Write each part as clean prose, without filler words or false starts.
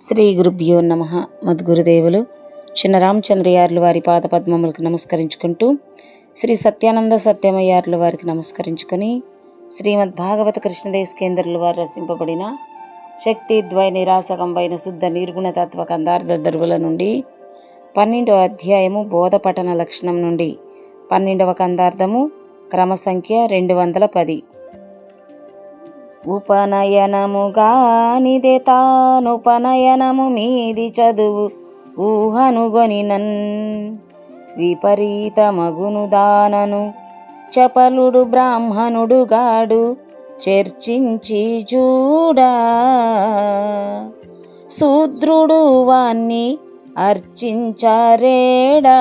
శ్రీ గురుభ్యో నమ. మద్గురుదేవులు చిన్నరామచంద్రయార్ల వారి పాదపద్మములకు నమస్కరించుకుంటూ, శ్రీ సత్యానంద సత్యమయ్యార్ల వారికి నమస్కరించుకొని, శ్రీమద్భాగవత కృష్ణదేశకేంద్రుల వారు రచింపబడిన శక్తి ద్వయ నిరాసకంబైన శుద్ధ నిర్గుణతత్వ కందార్థ దరువుల నుండి 12వ అధ్యాయము బోధపఠన లక్షణం నుండి 12వ కందార్థము క్రమసంఖ్య 210. ఉపనయనముగానిదే తానుపనయనము మీది చదువు ఊహనుగొనినన్ విపరీతమగును దానను చపలుడు బ్రాహ్మణుడు గాడు చర్చించి చూడా శూద్రుడు వాణ్ణి అర్చించారేడా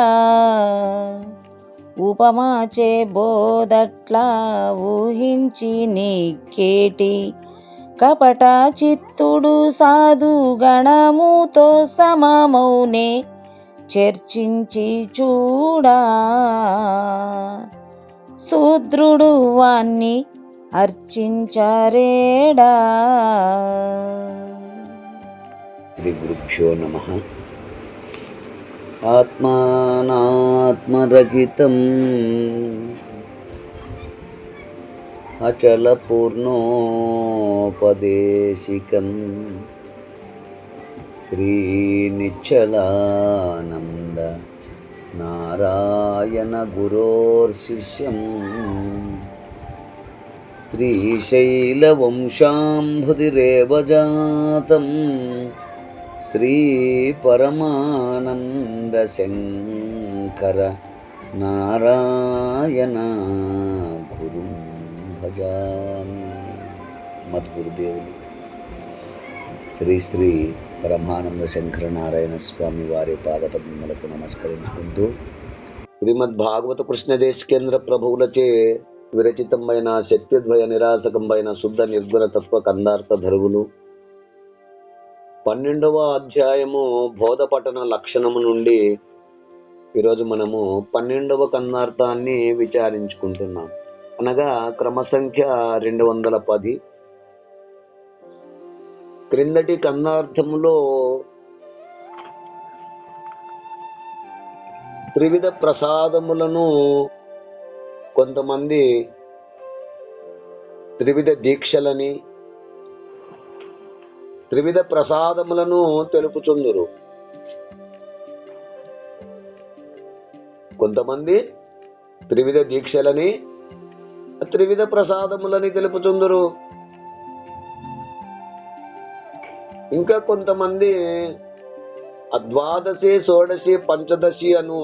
ఉపమాచే బోధట్లా ఊహించి నీకేటి కపట చిత్తుడు సాధు గణముతో సమమౌనే చర్చించి చూడా శూద్రుడు వాణ్ణి అర్చించారేడా. శ్రీ గురుభ్యో నమః. ఆత్మానాత్మరహితం అచలపూర్ణోపదేశికం శ్రీనిచ్చలానంద నారాయణ గురోర్శిష్యం శ్రీశైలవంశాంభుతిరేవ జాతం శ్రీ పరమానంద శంకర నారాయణ గురు భజామి. మద్గురుదేవులు శ్రీ శ్రీ పరమానంద శంకర నారాయణ స్వామి వారి పాదపద్మములకు నమస్కరించుకుంటూ, శ్రీమద్భాగవత కృష్ణదేశకేంద్ర ప్రభువులచే విరచితమైన శక్తిద్వయ నిరాసకంబైన శుద్ధ నిర్గుణ తత్వ కందార్థ ధరువులు 12వ అధ్యాయము బోధపఠన లక్షణము నుండి ఈరోజు మనము 12వ కందార్థాన్ని విచారించుకుంటున్నాం. అనగా క్రమసంఖ్య 210. క్రిందటి కందార్థములో త్రివిధ ప్రసాదములను కొంతమంది త్రివిధ దీక్షలని త్రివిధ ప్రసాదములను తెలుపుచుందురు. కొంతమంది త్రివిధ దీక్షలని త్రివిధ ప్రసాదములని తెలుపుచుందురు. ఇంకా కొంతమంది ద్వాదశి షోడశి పంచదశి అను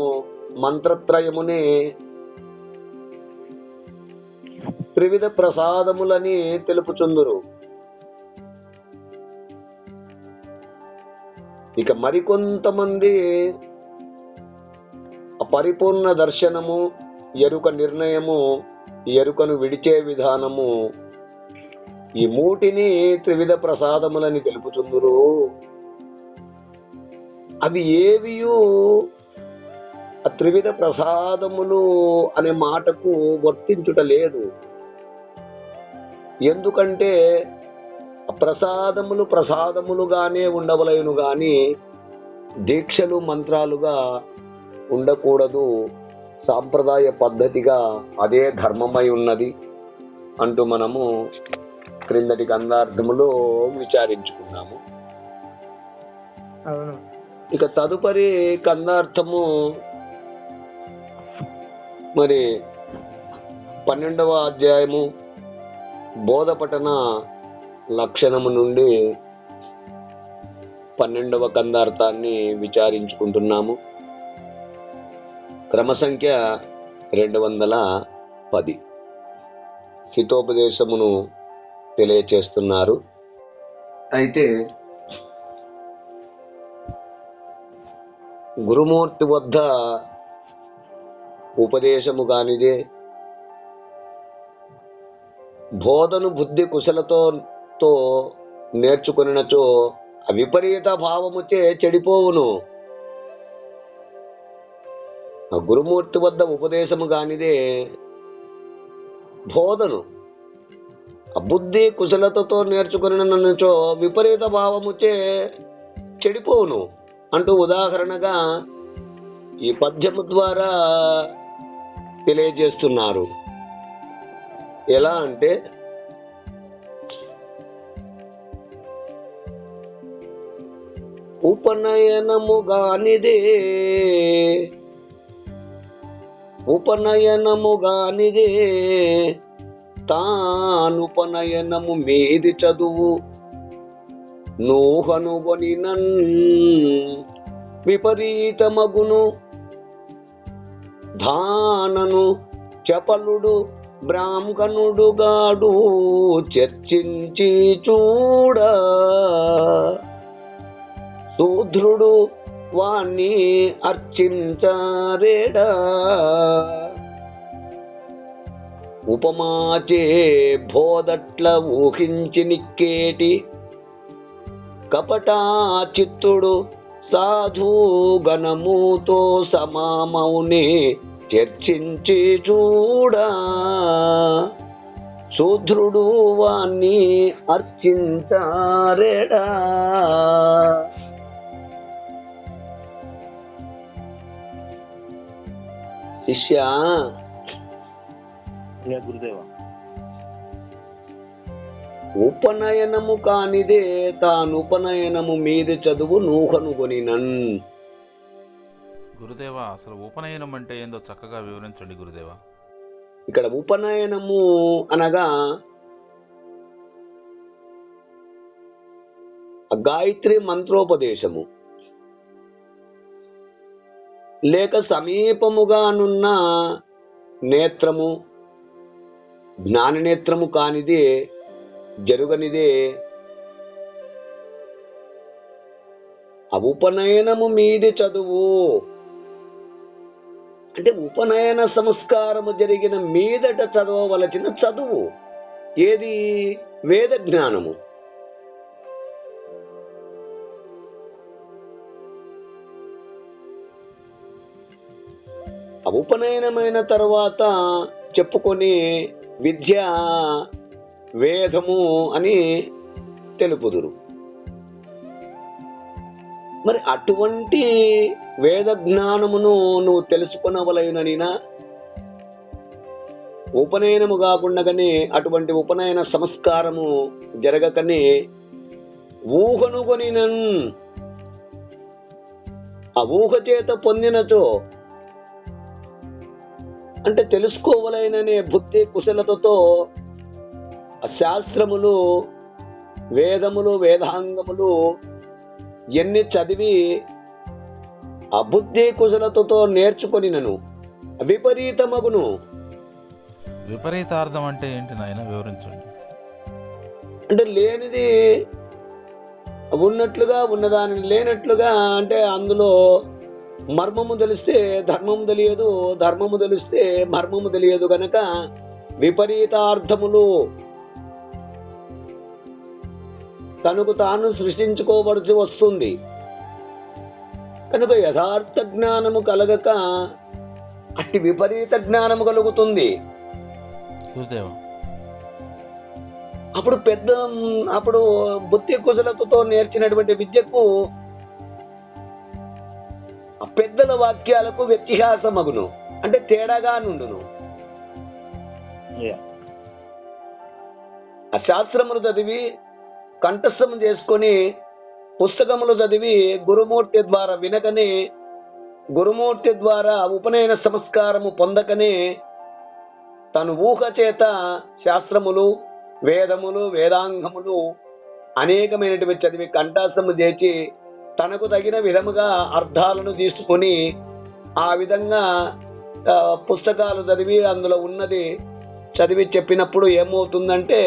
మంత్రత్రయముని త్రివిధ ప్రసాదములని తెలుపుచుందురు. ఇక మరికొంతమంది పరిపూర్ణ దర్శనము, ఎరుక నిర్ణయము, ఎరుకను విడిచే విధానము, ఈ మూటిని త్రివిధ ప్రసాదములని తెలుపుచుందురు. అవి ఏవియు ఆ త్రివిధ ప్రసాదములు అనే మాటకు వర్తించుట లేదు. ఎందుకంటే ప్రసాదములు ప్రసాదములుగానే ఉండవలయును గాని దీక్షలు మంత్రాలుగా ఉండకూడదు. సాంప్రదాయ పద్ధతిగా అదే ధర్మమై ఉన్నది అంటూ మనము క్రిందటి కందార్థములో విచారించుకున్నాము. ఇక తదుపరి కందార్థము మరి 12వ అధ్యాయము బోధపఠన లక్షణము నుండి 12వ కందార్థాన్ని విచారించుకుంటున్నాము. క్రమసంఖ్య 210. హితోపదేశమును తెలియచేస్తున్నారు. అయితే గురుమూర్తి వద్ద ఉపదేశము కానిదే బోధను బుద్ధి కుశలతో నేర్చుకునినచో విపరీత భావముచే చెడిపోవును. గురుమూర్తి వద్ద ఉపదేశము కానిదే బోధను బుద్ధి కుశలతతో నేర్చుకునినచో విపరీత భావముచే చెడిపోవును అంటూ ఉదాహరణగా ఈ పద్యము ద్వారా తెలియజేస్తున్నారు. ఎలా అంటే, ఉపనయనముగానిదే తానుపనయనము మీది చదువు నూహనుగొనినన్ విపరీతమగును ధానను చపలుడు బ్రాహ్మణుడుగాడు చర్చించి చూడ శూద్రుడు వాణ్ణి అర్చించరేడా ఉపమాచే బోధట్ల ఊహించి నిక్కేటి కపటా చిత్తుడు సాధు గణముతో సమామౌనే చర్చించి చూడా శూద్రుడు వాణ్ణి అర్చించారేడా. శిష్య, గురుదేవ, ఉపనయనము కానిదే తాను ఉపనయనము మీద చదువు నూహనుగొనినన్. గురుదేవ, అసలు ఉపనయనం అంటే ఏందో చక్కగా వివరించండి గురుదేవ. ఇక్కడ ఉపనయనము అనగా గాయత్రి మంత్రోపదేశము, లేక సమీపముగానున్న నేత్రము, జ్ఞాననేత్రము కానిదే జరుగనిదే ఉపనయనము మీది చదువు అంటే ఉపనయన సంస్కారము జరిగిన మీదట చదవవలసిన చదువు ఏది? వేద జ్ఞానము. ఉపనయనమైన తర్వాత చెప్పుకొని విద్య వేదము అని తెలుపుదురు. మరి అటువంటి వేద జ్ఞానమును నువ్వు తెలుసుకునవలైననినా ఉపనయనము కాకుండానే అటువంటి ఉపనయన సంస్కారము జరగకనే ఊహనుగొనినన్, ఆ ఊహ చేత పొందినచో అంటే తెలుసుకోవలైననే బుద్ధి కుశలతతో శాస్త్రములు, వేదములు, వేదాంగములు ఎన్ని చదివి అబుద్ధి కుశలతతో నేర్చుకొనినను విపరీతమగును. విపరీతార్థం అంటే ఏంటి నాయన, వివరించండి. అంటే లేనిది ఉన్నట్లుగా, ఉన్నదానిని లేనట్లుగా, అంటే అందులో మర్మము తెలిస్తే ధర్మము తెలియదు, ధర్మము తెలిస్తే మర్మము తెలియదు గనక విపరీతార్థములు తనకు తాను సృష్టించుకోబడుతూ వస్తుంది. కనుక యథార్థ జ్ఞానము కలగక అట్టి విపరీత జ్ఞానము కలుగుతుంది. అప్పుడు బుద్ధి కుశలతతో నేర్చినటువంటి విద్యకు పెద్దల వాక్యాలకు వ్యత్యాసమగును, అంటే తేడాగా నుండును. ఆ శాస్త్రములు చదివి కంఠస్థము చేసుకొని పుస్తకములు చదివి గురుమూర్తి ద్వారా వినకనే, గురుమూర్తి ద్వారా ఉపనయన సంస్కారము పొందకనే తను ఊహ చేత శాస్త్రములు, వేదములు, వేదాంగములు అనేకమైనటువంటి చదివి కంఠస్థము చేసి తనకు తగిన విధముగా అర్థాలను తీసుకొని ఆ విధంగా పుస్తకాలు చదివి అందులో ఉన్నది చదివి చెప్పినప్పుడు ఏమవుతుందంటే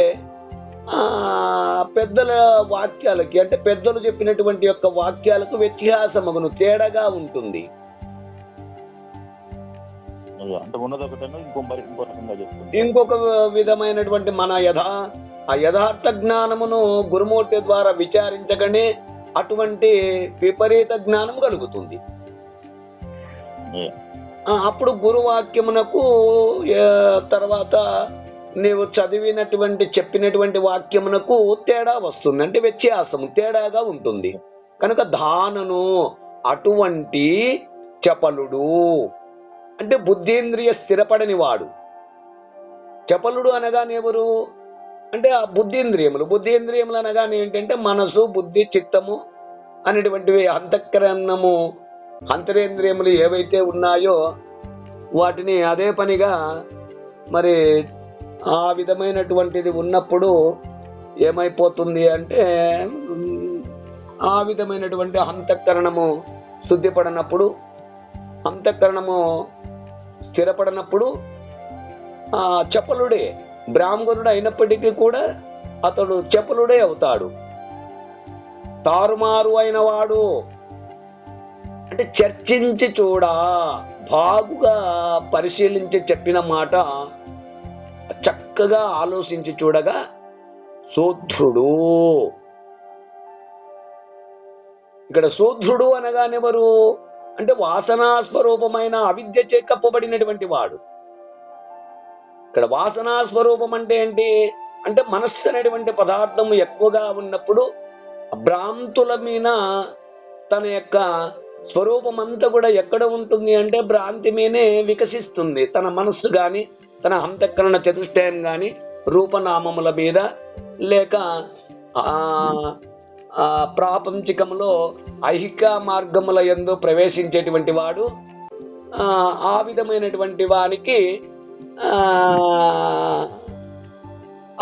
పెద్దల వాక్యాలకి, అంటే పెద్దలు చెప్పినటువంటి యొక్క వాక్యాలకు వ్యత్యాసమగును, తేడాగా ఉంటుంది. ఇంకొక విధమైనటువంటి మన యథార్థ జ్ఞానమును గురుమూర్తి ద్వారా విచారించగానే అటువంటి విపరీత జ్ఞానం కలుగుతుంది. అప్పుడు గురువాక్యమునకు తర్వాత నీవు చదివినటువంటి చెప్పినటువంటి వాక్యమునకు తేడా వస్తుంది, అంటే వ్యత్యాసము తేడాగా ఉంటుంది. కనుక దానను అటువంటి చపలుడు అంటే బుద్ధేంద్రియ స్థిరపడని వాడు. చపలుడు అనగానే ఎవరు అంటే ఆ బుద్ధేంద్రియములు అనగానే ఏంటంటే మనసు, బుద్ధి, చిత్తము అనేటువంటివి, అంతఃకరణము, అంతరేంద్రియములు ఏవైతే ఉన్నాయో వాటిని అదే పనిగా మరి ఆ విధమైనటువంటిది ఉన్నప్పుడు ఏమైపోతుంది అంటే ఆ విధమైనటువంటి అంతఃకరణము శుద్ధిపడనప్పుడు, అంతఃకరణము స్థిరపడినప్పుడు ఆ చపలుడే, బ్రాహ్మణుడు అయినప్పటికీ కూడా అతడు చపలుడే అవుతాడు. తారుమారు అయిన వాడు అంటే చర్చించి చూడా, బాగుగా పరిశీలించి చెప్పిన మాట చక్కగా ఆలోచించి చూడగా శూద్రుడు. ఇక్కడ శూద్రుడు అనగానెవరు అంటే వాసనా స్వరూపమైన అవిద్యచే కప్పబడినటువంటి వాడు. ఇక్కడ వాసనా స్వరూపం అంటే ఏంటి అంటే మనస్సు అనేటువంటి పదార్థం ఎక్కువగా ఉన్నప్పుడు భ్రాంతుల మీద తన యొక్క స్వరూపం అంతా కూడా ఎక్కడ ఉంటుంది అంటే భ్రాంతి మీదే వికసిస్తుంది. తన మనస్సు గాని, తన అంతఃకరణ చతుష్టయం గాని రూపనామముల మీద, లేక ప్రాపంచికములో ఐహిక మార్గముల యందు ప్రవేశించేటువంటి వాడు. ఆ విధమైనటువంటి వానికి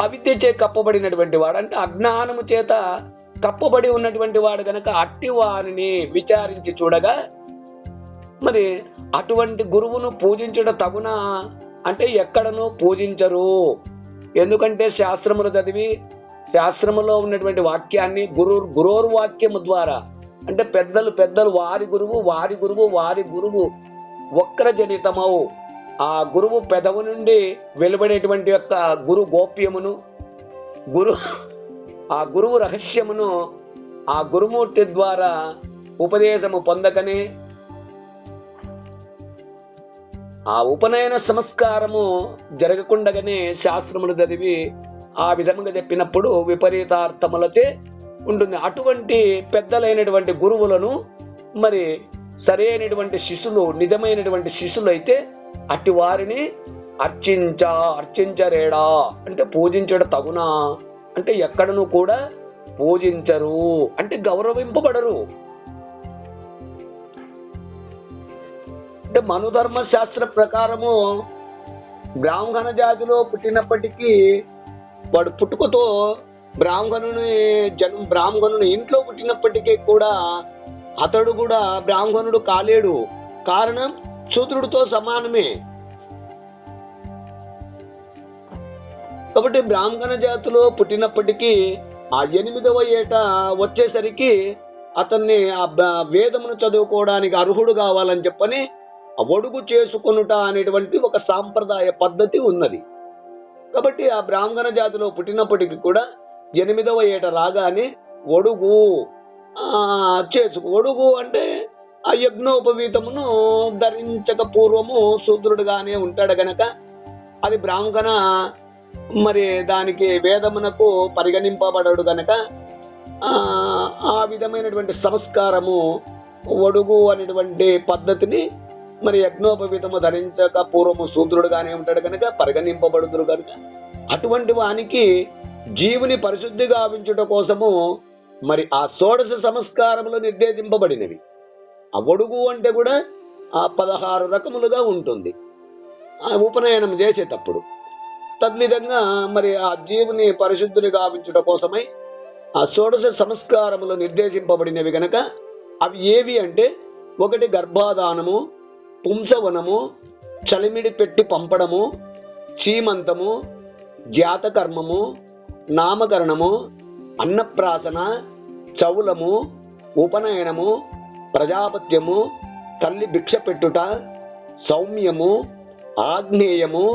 అవిద్యచే కప్పబడినటువంటి వాడు అంటే అజ్ఞానము చేత కప్పబడి ఉన్నటువంటి వాడు గనక అట్టి వారిని విచారించి చూడగా మరి అటువంటి గురువును పూజించడం తగునా అంటే ఎక్కడనూ పూజించరు. ఎందుకంటే శాస్త్రములు చదివి శాస్త్రములో ఉన్నటువంటి వాక్యాన్ని గురోర్ వాక్యము ద్వారా అంటే పెద్దలు వారి గురువు వక్రజనితమవు ఆ గురువు పెదవు నుండి వెలువడేటువంటి యొక్క గురు గోప్యమును, ఆ గురువు రహస్యమును ఆ గురుమూర్తి ద్వారా ఉపదేశము పొందకనే ఆ ఉపనయన సంస్కారము జరగకుండగానే శాస్త్రములు చదివి ఆ విధముగా చెప్పినప్పుడు విపరీతార్థములచే ఉంటుంది. అటువంటి పెద్దలైనటువంటి గురువులను మరి సరైనటువంటి శిష్యులు, నిజమైనటువంటి శిష్యులు అయితే అట్టి వారిని అర్చించరేడా అంటే పూజించడం తగునా అంటే ఎక్కడను కూడా పూజించరు అంటే గౌరవింపబడరు. అంటే మనుధర్మ శాస్త్ర ప్రకారము బ్రాహ్మణ జాతిలో పుట్టినప్పటికీ వాడు పుట్టుకతో బ్రాహ్మణుని ఇంట్లో పుట్టినప్పటికీ కూడా అతడు కూడా బ్రాహ్మణుడు కాలేడు. కారణం శూద్రుడితో సమానమే. కాబట్టి బ్రాహ్మణ జాతిలో పుట్టినప్పటికీ ఆ 8వ ఏట వచ్చేసరికి అతన్ని ఆ వేదమును చదువుకోవడానికి అర్హుడు కావాలని చెప్పని ఒడుగు చేసుకొనుట అనేటువంటి ఒక సాంప్రదాయ పద్ధతి ఉన్నది. కాబట్టి ఆ బ్రాహ్మణ జాతిలో పుట్టినప్పటికీ కూడా 8వ ఏట రాగానే ఒడుగు ఒడుగు అంటే ఆ యజ్ఞోపవీతమును ధరించక పూర్వము శూద్రుడుగానే ఉంటాడు గనక అది బ్రాహ్మణ మరి దానికి వేదమునకు పరిగణింపబడడు గనక ఆ విధమైనటువంటి సంస్కారము ఒడుగు అనేటువంటి పద్ధతిని మరి యజ్ఞోపవీతము ధరించక పూర్వము శూద్రుడుగానే ఉంటాడు కనుక పరిగణింపబడుదురు కనుక అటువంటి వానికి జీవుని పరిశుద్ధి గావించుట కోసము మరి ఆ షోడశ సంస్కారములు నిర్దేశింపబడినవి. ఆ ఒడుగు అంటే కూడా ఆ 16 రకములుగా ఉంటుంది ఆ ఉపనయనం చేసేటప్పుడు. తద్విధంగా మరి ఆ జీవుని పరిశుద్ధిని గావించుట కోసమై ఆ షోడశ సంస్కారములు నిర్దేశింపబడినవి గనక అవి ఏవి అంటే 1 గర్భాధానము, పుంసవనము, చలిమిడి పెట్టి పంపడము, చీమంతము, జాతకర్మము, నామకరణము, అన్నప్రాసన, చౌలము, ఉపనయనము, ప్రజాపత్యము, తల్లి భిక్ష పెట్టుట, సౌమ్యము, ఆగ్నేయము,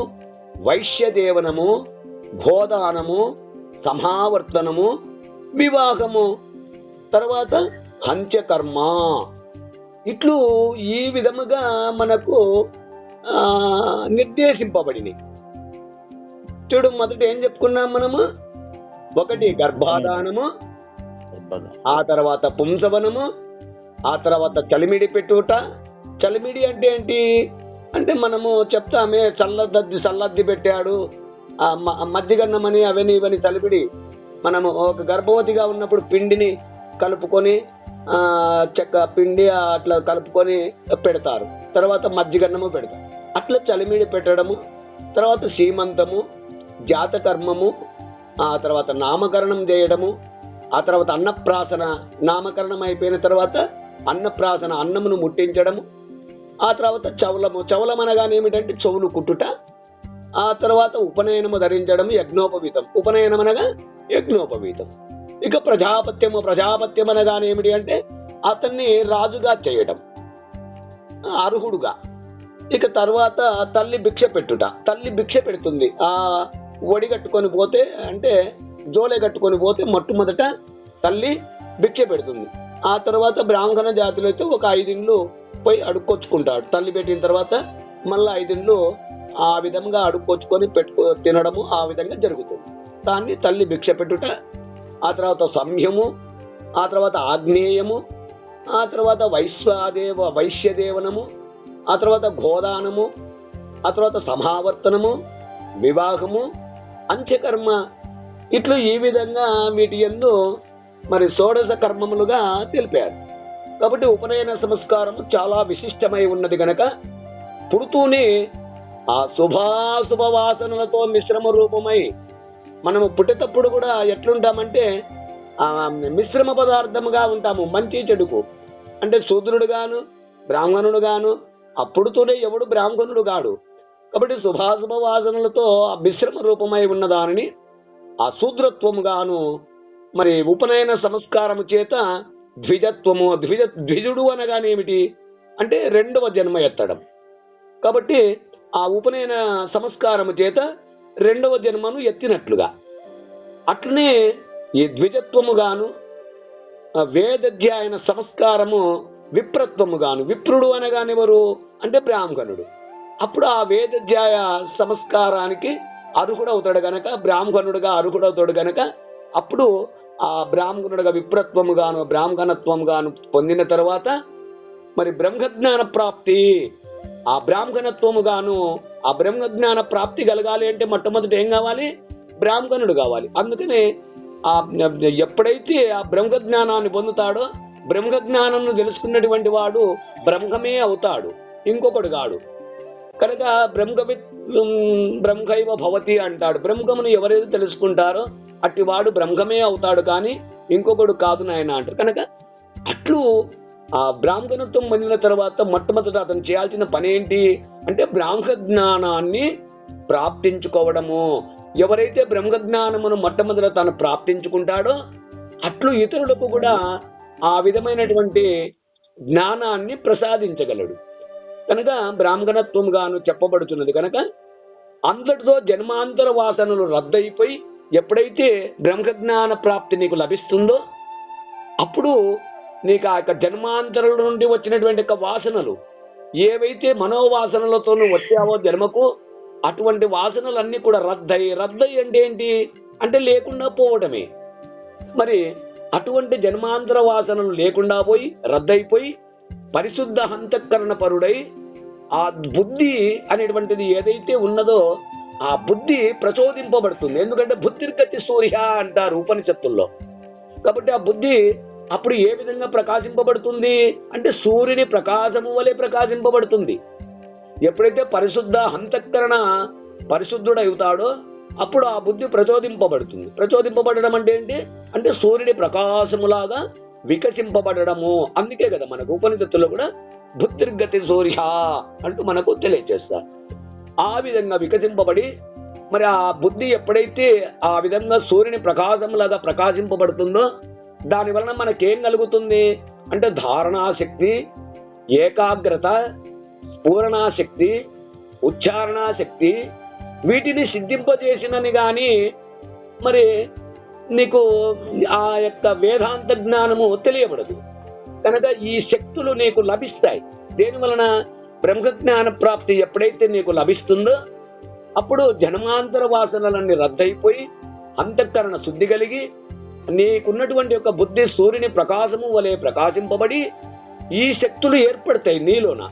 వైశ్యదేవనము, గోదానము, సమావర్తనము, వివాహము, తర్వాత హంత్యకర్మ. ఇట్లు ఈ విధముగా మనకు నిర్దేశింపబడినవి. చూడు, మొదట ఏం చెప్పుకున్నాం మనము? 1 గర్భాధానము, ఆ తర్వాత పుంసవనము, ఆ తర్వాత చలిమిడి పెట్టుట. చలిమిడి అంటే ఏంటి అంటే మనము చెప్తామే చల్లద్ది పెట్టాడు, మధ్యగన్నమని అవని ఇవని చలిమిడి. మనము ఒక గర్భవతిగా ఉన్నప్పుడు పిండిని కలుపుకొని పిండి అట్లా కలుపుకొని పెడతారు, తర్వాత మధ్యగన్నము పెడతారు. అట్లా చలిమిడి పెట్టడము, తర్వాత సీమంతము, జాతకర్మము, ఆ తర్వాత నామకరణం చేయడము, ఆ తర్వాత అన్నప్రాసన. నామకరణం అయిపోయిన తర్వాత అన్నప్రాసన, అన్నమును ముట్టించడము. ఆ తర్వాత చౌలము. చౌలం అనగానే ఏమిటంటే చెవులు కుట్టుట. ఆ తర్వాత ఉపనయనము ధరించడం, యజ్ఞోపవీతం. ఉపనయనం అనగా యజ్ఞోపవీతం. ఇక ప్రజాపత్యము. ప్రజాపత్యం అనగానే ఏమిటి అంటే అతన్ని రాజుగా చేయడం, అర్హుడుగా. ఇక తర్వాత తల్లి భిక్ష పెట్టుట. తల్లి భిక్ష పెడుతుంది. ఆ ఒడి కట్టుకొని పోతే అంటే జోలే కట్టుకొని పోతే మొట్టమొదట తల్లి భిక్ష పెడుతుంది. ఆ తర్వాత బ్రాహ్మణ జాతిలో అయితే ఒక 5 ఇండ్లు పోయి అడుక్కొచ్చుకుంటాడు. తల్లి పెట్టిన తర్వాత మళ్ళీ 5 ఇండ్లు ఆ విధంగా అడుక్కొచ్చుకొని తినడము ఆ విధంగా జరుగుతుంది. దాన్ని తల్లి భిక్ష పెట్టుట. ఆ తర్వాత సంయము, ఆ తర్వాత ఆగ్నేయము, ఆ తర్వాత వైశ్యదేవనము, ఆ తర్వాత గోదానము, ఆ తర్వాత సమావర్తనము, వివాహము, అంత్యకర్మ. ఇట్లు ఈ విధంగా వీటి యందు మరి షోడశ కర్మములుగా తెలిపారు. కాబట్టి ఉపనయన సంస్కారము చాలా విశిష్టమై ఉన్నది గనక పుడుతూనే ఆ శుభాశుభ వాసనలతో మిశ్రమ రూపమై మనము పుట్టేటప్పుడు కూడా ఎట్లుంటామంటే మిశ్రమ పదార్థముగా ఉంటాము, మంచి చెడుకు. అంటే శూద్రుడు గాను బ్రాహ్మణుడు గాను ఆ పుడుతూనే ఎవడు బ్రాహ్మణుడు గాడు. కాబట్టి శుభాశుభ వాసనలతో ఆ మిశ్రమ రూపమై ఉన్న దానిని ఆ శూద్రత్వముగాను మరి ఉపనయన సంస్కారము చేత ద్విజత్వము. ద్విజుడు అనగానేమిటి అంటే 2వ జన్మ ఎత్తడం. కాబట్టి ఆ ఉపనయన సంస్కారము చేత 2వ జన్మను ఎత్తినట్లుగా. అట్లనే ఈ ద్విజత్వముగాను వేదాధ్యాయన సంస్కారము విప్రత్వముగాను. విప్రుడు అనగానెవరు అంటే బ్రాహ్మణుడు. అప్పుడు ఆ వేదాధ్యాయ సంస్కారానికి అర్హుడవుతాడు గనక, బ్రాహ్మణుడుగా అర్హుడవుతాడు గనక అప్పుడు ఆ బ్రాహ్మణుడుగా విప్రత్వముగాను బ్రాహ్మణత్వముగాను పొందిన తర్వాత మరి బ్రహ్మజ్ఞాన ప్రాప్తి. ఆ బ్రాహ్మణత్వముగాను ఆ బ్రహ్మజ్ఞాన ప్రాప్తి కలగాలి అంటే మొట్టమొదటి ఏం కావాలి? బ్రాహ్మణుడు కావాలి. అందుకనే ఎప్పుడైతే ఆ బ్రహ్మజ్ఞానాన్ని పొందుతాడో, బ్రహ్మజ్ఞానం తెలుసుకున్నటువంటి వాడు బ్రహ్మమే అవుతాడు, ఇంకొకడు కాడు. కనుక బ్రహ్మైవ భవతి అంటాడు. బ్రహ్మమును ఎవరైతే తెలుసుకుంటారో అట్టి వాడు బ్రహ్మమే అవుతాడు, కానీ ఇంకొకడు కాదు నాయన అంటారు. కనుక అట్లు ఆ బ్రాహ్మణత్వం పొందిన తర్వాత మొట్టమొదట అతను చేయాల్సిన పని ఏంటి అంటే బ్రాహ్మజ్ఞానాన్ని ప్రాప్తించుకోవడము. ఎవరైతే బ్రహ్మజ్ఞానమును మొట్టమొదట తాను ప్రాప్తించుకుంటాడో అట్లు ఇతరులకు కూడా ఆ విధమైనటువంటి జ్ఞానాన్ని ప్రసాదించగలడు. కనుక బ్రాహ్మణత్వంగాను చెప్పబడుతున్నది. కనుక అంతటితో జన్మాంతర వాసనలు రద్దయిపోయి ఎప్పుడైతే బ్రహ్మజ్ఞాన ప్రాప్తి నీకు లభిస్తుందో అప్పుడు నీకు ఆ యొక్క జన్మాంతరుల నుండి వచ్చినటువంటి వాసనలు ఏవైతే మనోవాసనలతో నువ్వు వచ్చావో జన్మకు, అటువంటి వాసనలన్నీ కూడా రద్దయి అంటే ఏంటి అంటే లేకుండా పోవడమే. మరి అటువంటి జన్మాంతర వాసనలు లేకుండా పోయి రద్దయిపోయి పరిశుద్ధ హంతఃకరణ పరుడై ఆ బుద్ధి అనేటువంటిది ఏదైతే ఉన్నదో ఆ బుద్ధి ప్రచోదింపబడుతుంది. ఎందుకంటే బుద్ధిర్గతి సూర్య అంటారు ఉపనిషత్తుల్లో. కాబట్టి ఆ బుద్ధి అప్పుడు ఏ విధంగా ప్రకాశింపబడుతుంది అంటే సూర్యుని ప్రకాశము వలె ప్రకాశింపబడుతుంది. ఎప్పుడైతే పరిశుద్ధ హంతఃకరణ పరిశుద్ధుడవుతాడో అప్పుడు ఆ బుద్ధి ప్రచోదింపబడుతుంది. ప్రచోదింపబడడం అంటే ఏంటి అంటే సూర్యుడి ప్రకాశములాగా వికసింపబడము. అందుకే కదా మనకు ఉపనిషత్తుల్లో కూడా బుద్ధిర్గతి సూర్య అంటూ మనకు తెలియజేస్తారు. ఆ విధంగా వికసింపబడి మరి ఆ బుద్ధి ఎప్పుడైతే ఆ విధంగా సూర్యుని ప్రకాశంలాగా ప్రకాశింపబడుతుందో దాని వలన మనకేం కలుగుతుంది అంటే ధారణాశక్తి, ఏకాగ్రత, స్ఫూరణాశక్తి, ఉచ్చారణాశక్తి వీటిని సిద్ధింపజేసినని కానీ మరి నీకు ఆ యొక్క వేదాంత జ్ఞానము తెలియబడదు. కనుక ఈ శక్తులు నీకు లభిస్తాయి. దేని వలన బ్రహ్మజ్ఞాన ప్రాప్తి ఎప్పుడైతే నీకు లభిస్తుందో అప్పుడు జన్మాంతర వాసనలన్నీ రద్దయిపోయి అంతఃకరణ శుద్ధి కలిగి నీకున్నటువంటి యొక్క బుద్ధి సూర్యుని ప్రకాశము వలె ప్రకాశింపబడి ఈ శక్తులు ఏర్పడతాయి నీలోన.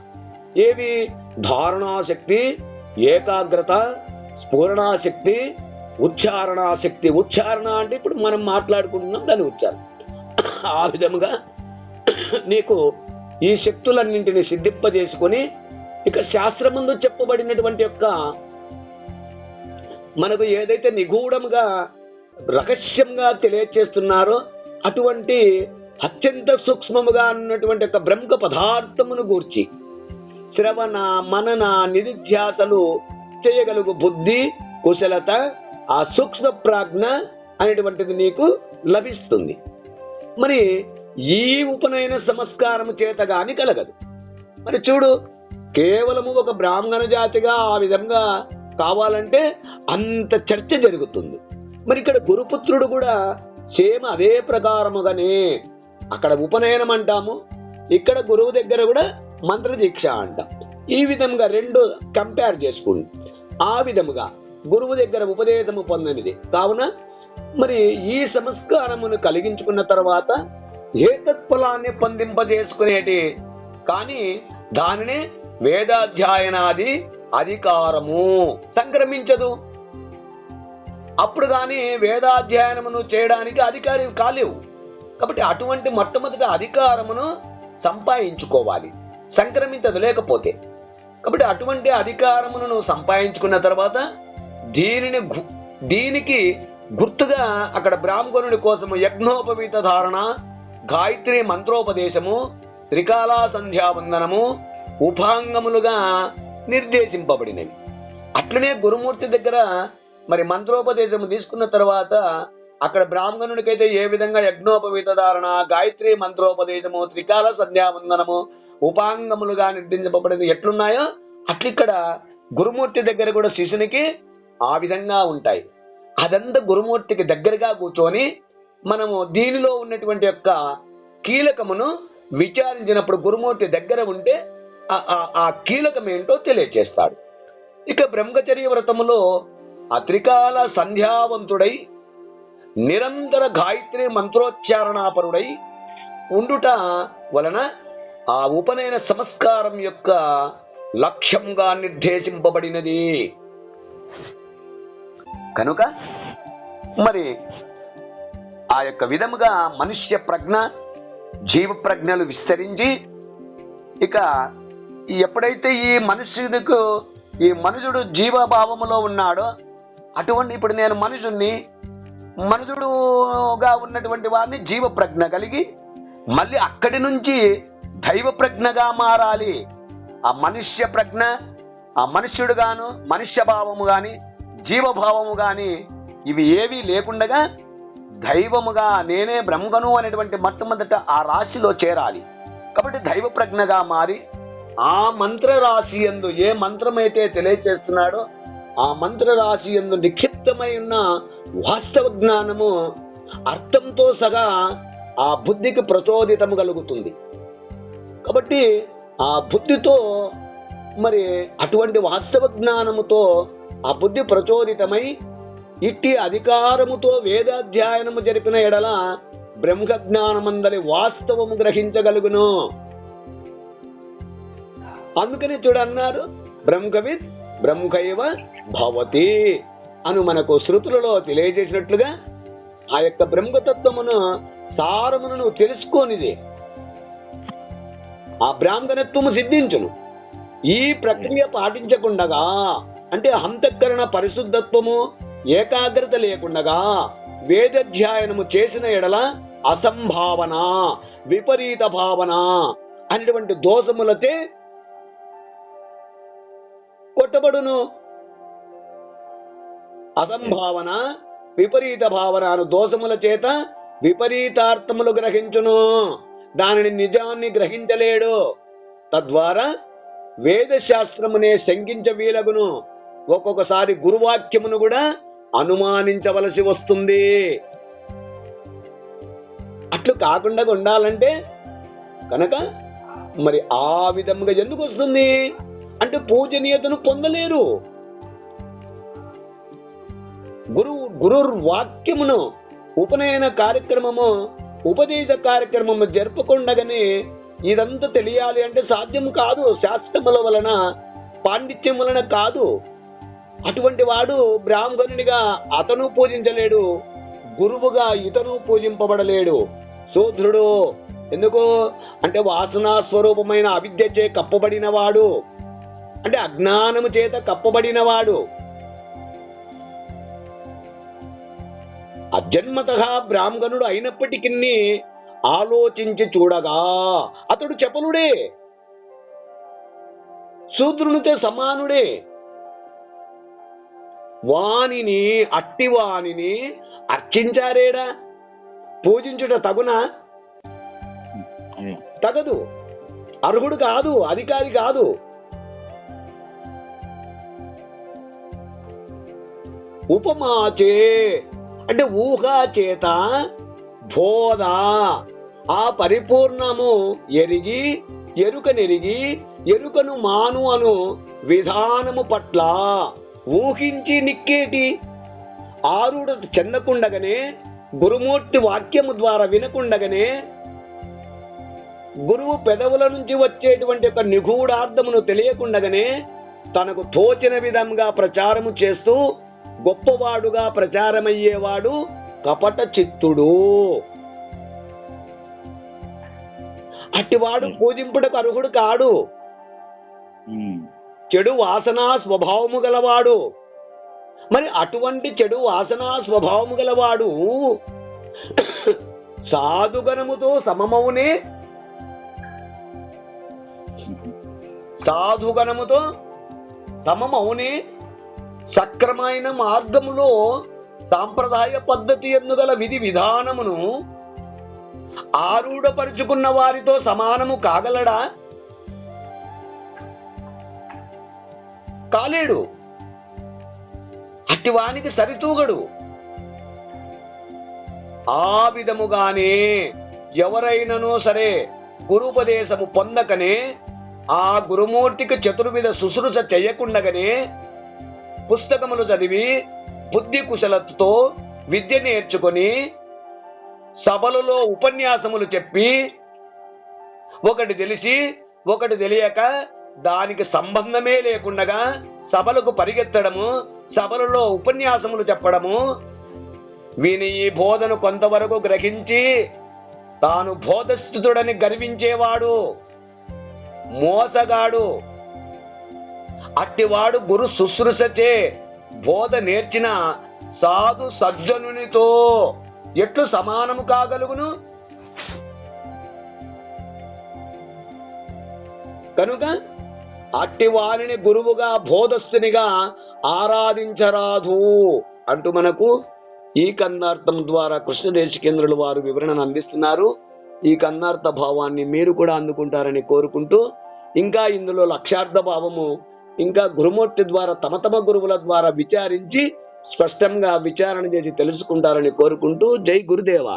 ఏవి? ధారణాశక్తి, ఏకాగ్రత, స్ఫురణాశక్తి, ఉచ్చారణాశక్తి. ఉచ్చారణ అంటే ఇప్పుడు మనం మాట్లాడుకుంటున్నాం దాని ఉచ్చారణ. ఆ విధముగా నీకు ఈ శక్తులన్నింటినీ సిద్ధింపజేసుకొని ఇక శాస్త్రమందు చెప్పబడినటువంటి యొక్క మనకు ఏదైతే నిగూఢంగా రహస్యంగా తెలియచేస్తున్నారో అటువంటి అత్యంత సూక్ష్మముగా ఉన్నటువంటి యొక్క బ్రహ్మ పదార్థమును గూర్చి శ్రవణ మనన నిధిధ్యాసలు చేయగలుగు బుద్ధి, కుశలత, ఆ సూక్ష్మ ప్రాజ్ఞ అనేటువంటిది నీకు లభిస్తుంది. మరి ఈ ఉపనయన సంస్కారము చేత గాని కలగదు. మరి చూడు, కేవలము ఒక బ్రాహ్మణ జాతిగా ఆ విధంగా కావాలంటే అంత చర్చ జరుగుతుంది. మరి ఇక్కడ గురుపుత్రుడు కూడా సేమ్ అదే ప్రకారముగానే అక్కడ ఉపనయనం అంటాము, ఇక్కడ గురువు దగ్గర కూడా మంత్రదీక్ష అంటాం. ఈ విధంగా రెండు కంపేర్ చేసుకుంది. ఆ విధముగా గురువు దగ్గర ఉపదేశము పొందనిది కావున మరి ఈ సంస్కారమును కలిగించుకున్న తర్వాత ఏతత్ఫలాన్ని పొందింపజేసుకునేటి కానీ దానినే వేదాధ్యాయనాది అధికారము సంక్రమించదు. అప్పుడు కానీ వేదాధ్యయనమును చేయడానికి అధికారి కాలేవు. కాబట్టి అటువంటి మొట్టమొదటి అధికారమును సంపాదించుకోవాలి, సంక్రమించదు లేకపోతే. కాబట్టి అటువంటి అధికారమును నువ్వు సంపాదించుకున్న తర్వాత దీనికి గుర్తుగా అక్కడ బ్రాహ్మణుడి కోసము యజ్ఞోపవీత ధారణ, గాయత్రి మంత్రోపదేశము, త్రికాల సంధ్యావందనము ఉపాంగములుగా నిర్దేశింపబడినవి. అట్లనే గురుమూర్తి దగ్గర మరి మంత్రోపదేశము తీసుకున్న తర్వాత అక్కడ బ్రాహ్మణుడికైతే ఏ విధంగా యజ్ఞోపవీత ధారణ, గాయత్రి మంత్రోపదేశము, త్రికాల సంధ్యావందనము ఉపాంగములుగా నిర్దేశింపబడింది ఎట్లున్నాయో అట్లిక్కడ గురుమూర్తి దగ్గర కూడా శిష్యునికి ఆ విధంగా ఉంటాయి. అదంతా గురుమూర్తికి దగ్గరగా కూర్చొని మనము దీనిలో ఉన్నటువంటి యొక్క కీలకమును విచారించినప్పుడు గురుమూర్తి దగ్గర ఉంటే ఆ కీలకం ఏంటో తెలియచేస్తాడు. ఇక బ్రహ్మచర్య వ్రతములో ఆ త్రికాల సంధ్యావంతుడై నిరంతర గాయత్రి మంత్రోచ్చారణాపరుడై ఉండుట వలన ఆ ఉపనయన సంస్కారం యొక్క లక్ష్యంగా నిర్దేశింపబడినది. కనుక మరి ఆ యొక్క విధముగా మనుష్య ప్రజ్ఞ, జీవ ప్రజ్ఞలు విస్తరించి ఇక ఎప్పుడైతే ఈ మనుషుడు జీవభావములో ఉన్నాడో అటువంటి ఇప్పుడు నేను మనుషుడుగా ఉన్నటువంటి వారిని జీవ ప్రజ్ఞ కలిగి మళ్ళీ అక్కడి నుంచి దైవ ప్రజ్ఞగా మారాలి. ఆ మనుష్య ప్రజ్ఞ, ఆ మనుష్యుడు గాను మనుష్య భావము గాని జీవభావము గాని ఇవి ఏవీ లేకుండగా దైవముగా నేనే బ్రహ్మను అనేటువంటి మొట్టమొదట ఆ రాశిలో చేరాలి. కాబట్టి దైవ ప్రజ్ఞగా మారి ఆ మంత్ర రాశి యందు ఏ మంత్రమైతే తెలియచేస్తున్నాడో ఆ మంత్ర రాశి యందు నిక్షిప్తమై ఉన్న వాస్తవ జ్ఞానము అర్థంతో సగా ఆ బుద్ధికి ప్రచోదితము కలుగుతుంది. కాబట్టి ఆ బుద్ధితో మరి అటువంటి వాస్తవ జ్ఞానముతో ఆ బుద్ధి ప్రచోదితమై ఇట్టి అధికారముతో వేదాధ్యయనము జరిపిన ఎడల బ్రహ్మజ్ఞానమందలి వాస్తవము గ్రహించగలుగును. అందుకని చూడన్నారు బ్రహ్మవిత్ బ్రహ్మైవ భవతి అను మనకు శృతులలో తెలియజేసినట్లుగా ఆ యొక్క బ్రహ్మతత్వమును సారమును నువ్వు తెలుసుకోనిదే ఆ బ్రాహ్మణత్వము సిద్ధించును. ఈ ప్రక్రియ పాటించకుండగా అంటే అంతఃకరణ పరిశుద్ధత్వము ఏకాగ్రత లేకుండగా వేదాధ్యయనము చేసిన ఎడల అసంభావన, విపరీత భావన అనేటువంటి దోషములతే కొట్టబడును. అసంభావన, విపరీత భావన అను దోషముల చేత విపరీతార్థములు గ్రహించును, దానిని నిజాన్ని గ్రహించలేడు. తద్వారా వేదశాస్త్రమునే శంకించ వీలగును. ఒక్కొక్కసారి గురువాక్యమును కూడా అనుమానించవలసి వస్తుంది. అట్లు కాకుండా ఉండాలంటే కనుక మరి ఆ విధముగా ఎందుకు వస్తుంది అంటే పూజనీయతను పొందలేరు. గురుర్వాక్యమును ఉపనయన కార్యక్రమము, ఉపదేశ కార్యక్రమము జరుపుకుండగానే ఇదంతా తెలియాలి అంటే సాధ్యం కాదు. శాస్త్రముల వలన, పాండిత్యం వలన కాదు. అటువంటి వాడు బ్రాహ్మణునిగా అతను పూజించలేడు, గురువుగా ఇతను పూజింపబడలేడు. శూద్రుడు ఎందుకు అంటే వాసనా స్వరూపమైన అవిద్య చే కప్పబడినవాడు, అంటే అజ్ఞానము చేత కప్పబడినవాడు. అజన్మతః బ్రాహ్మణుడు అయినప్పటికీ ఆలోచించి చూడగా అతడు చపలుడే, శూద్రునితో సమానుడే. వానిని, అట్టి వానిని అర్చించారేడా? పూజించుట తగునా? తగదు. అర్హుడు కాదు, అధికారి కాదు. ఉపమాచే అంటే ఊహా చేత బోధ, ఆ పరిపూర్ణము ఎరిగి, ఎరుకనెరిగి, ఎరుకను మాను అను విధానము పట్ల ఊహించి నిక్కేటి ఆరుడ చెందకుండగానే, గురుమూర్తి వాక్యము ద్వారా వినకుండగానే, గురువు పెదవుల నుంచి వచ్చేటువంటి ఒక నిగూఢార్థమును తెలియకుండగానే తనకు తోచిన విధంగా ప్రచారము చేస్తూ గొప్పవాడుగా ప్రచారమయ్యేవాడు కపట చిత్తుడు. అట్టివాడు పూజింపుటకు అర్హుడు కాడు. చెడు వాసనా స్వభావము గలవాడు. మరి అటువంటి చెడు వాసనా స్వభావము గలవాడు సాధుగణముతో సమమౌనే, సాధుగణముతో సమమౌనే, సక్రమైన మార్గములో సాంప్రదాయ పద్ధతి ఎందుగల విధి విధానమును ఆరూఢపరుచుకున్న వారితో సమానము కాగలడా? కాలేడు. అట్టివానికి సరితూగడు. ఆ విధముగానే ఎవరైనను సరే గురుపదేశము పొందకనే, ఆ గురుమూర్తికి చతుర్విధ శుశ్రూష చేయకుండగానే పుస్తకములు చదివి బుద్ధి కుశలతతో విద్య నేర్చుకొని సభలలో ఉపన్యాసములు చెప్పి ఒకటి తెలిసి ఒకటి తెలియక దానికి సంబంధమే లేకుండా సభలకు పరిగెత్తడము, సభలలో ఉపన్యాసములు చెప్పడము, వీని ఈ బోధను కొంతవరకు గ్రహించి తాను బోధస్థితుడని గర్వించేవాడు మోసగాడు. అట్టివాడు గురు శుశ్రూషచే బోధ నేర్చిన సాధు సజ్జనునితో ఎట్లు సమానము కాగలుగును? కనుక అట్టి వారిని గురువుగా బోధస్తునిగా ఆరాధించరాదు అంటూ మనకు ఈ కన్నార్థం ద్వారా కృష్ణదేశికేంద్రుల వారు వివరణను అందిస్తున్నారు. ఈ కన్నార్థ భావాన్ని మీరు కూడా అందుకుంటారని కోరుకుంటూ, ఇంకా ఇందులో లక్ష్యార్థ భావము ఇంకా గురుమూర్తి ద్వారా తమ తమ గురువుల ద్వారా విచారించి స్పష్టంగా విచారణ చేసి తెలుసుకుంటారని కోరుకుంటూ, జై గురుదేవ.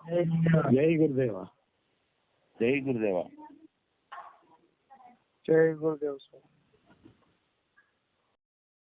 జై గురుదేవ. జై గురుదేవ. జై గురుదేవ్.